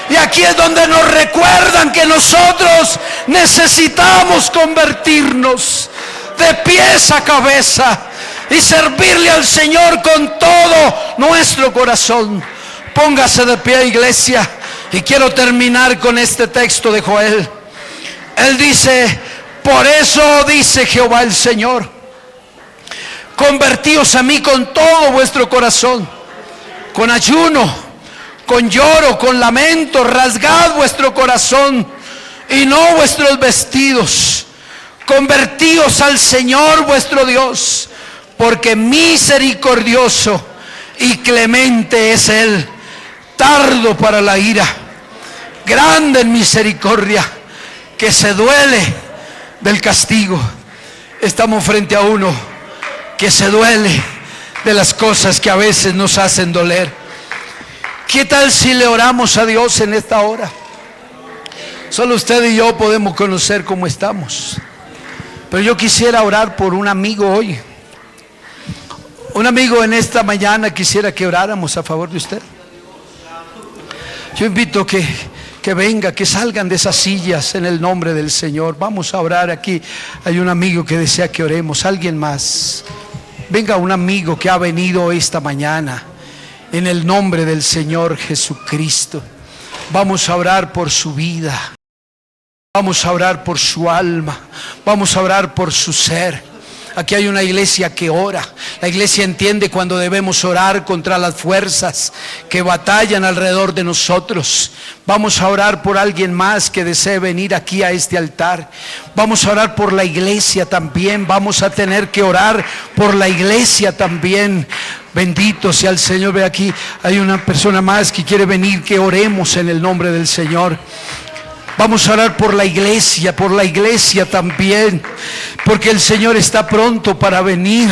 Y aquí es donde nos recuerdan que nosotros necesitamos convertirnos de pies a cabeza y servirle al Señor con todo nuestro corazón. Póngase de pie, iglesia. Y quiero terminar con este texto de Joel. Él dice: por eso dice Jehová el Señor, convertíos a mí con todo vuestro corazón, con ayuno, con lloro, con lamento, rasgad vuestro corazón y no vuestros vestidos. Convertíos al Señor vuestro Dios, porque misericordioso y clemente es Él, tardo para la ira, grande en misericordia, que se duele del castigo. Estamos frente a uno que se duele de las cosas que a veces nos hacen doler. ¿Qué tal si le oramos a Dios en esta hora? Solo usted y yo podemos conocer cómo estamos. Pero yo quisiera orar por un amigo hoy. Un amigo en esta mañana quisiera que oráramos a favor de usted. Yo invito que venga, que salgan de esas sillas en el nombre del Señor. Vamos a orar aquí. Hay un amigo que desea que oremos. Alguien más. Venga, un amigo que ha venido esta mañana en el nombre del Señor Jesucristo. Vamos a orar por su vida. Vamos a orar por su alma. Vamos a orar por su ser. Aquí hay una iglesia que ora. La iglesia entiende cuando debemos orar contra las fuerzas que batallan alrededor de nosotros. Vamos a orar por alguien más que desee venir aquí a este altar. Vamos a orar por la iglesia también. Vamos a tener que orar por la iglesia también. Bendito sea el Señor. Ve aquí, hay una persona más que quiere venir, que oremos en el nombre del Señor. Vamos a orar por la iglesia también, porque el Señor está pronto para venir.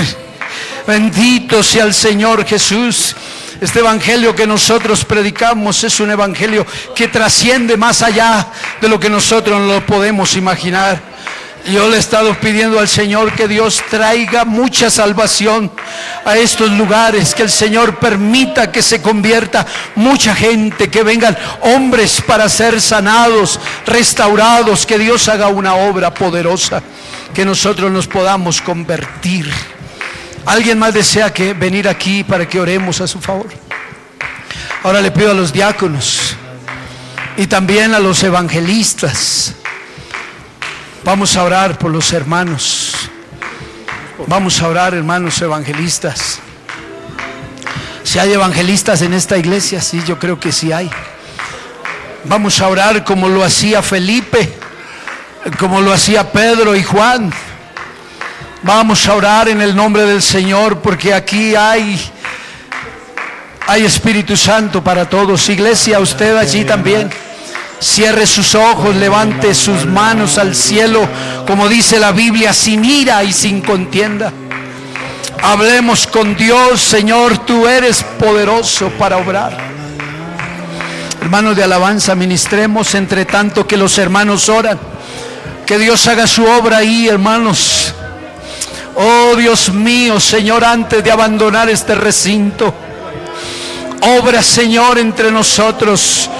Bendito sea el Señor Jesús. Este evangelio que nosotros predicamos es un evangelio que trasciende más allá de lo que nosotros no lo podemos imaginar. Yo le he estado pidiendo al Señor que Dios traiga mucha salvación a estos lugares, que el Señor permita que se convierta mucha gente, que vengan hombres para ser sanados, restaurados, que Dios haga una obra poderosa, que nosotros nos podamos convertir. ¿Alguien más desea venir aquí para que oremos a su favor? Ahora le pido a los diáconos y también a los evangelistas. Vamos a orar por los hermanos. Vamos a orar, hermanos evangelistas. Si hay evangelistas en esta iglesia, sí, yo creo que sí hay. Vamos a orar como lo hacía Felipe, como lo hacía Pedro y Juan. Vamos a orar en el nombre del Señor, porque aquí hay Espíritu Santo para todos. Iglesia, usted allí también. Cierre sus ojos, levante sus manos al cielo, como dice la Biblia, sin ira y sin contienda. Hablemos con Dios. Señor, tú eres poderoso para obrar. Hermanos de alabanza, ministremos entre tanto que los hermanos oran. Que Dios haga su obra ahí, hermanos. Oh Dios mío, Señor, antes de abandonar este recinto, obra, Señor, entre nosotros,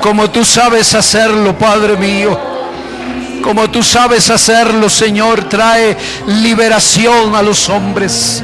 como tú sabes hacerlo, Padre mío. Como tú sabes hacerlo, Señor, trae liberación a los hombres.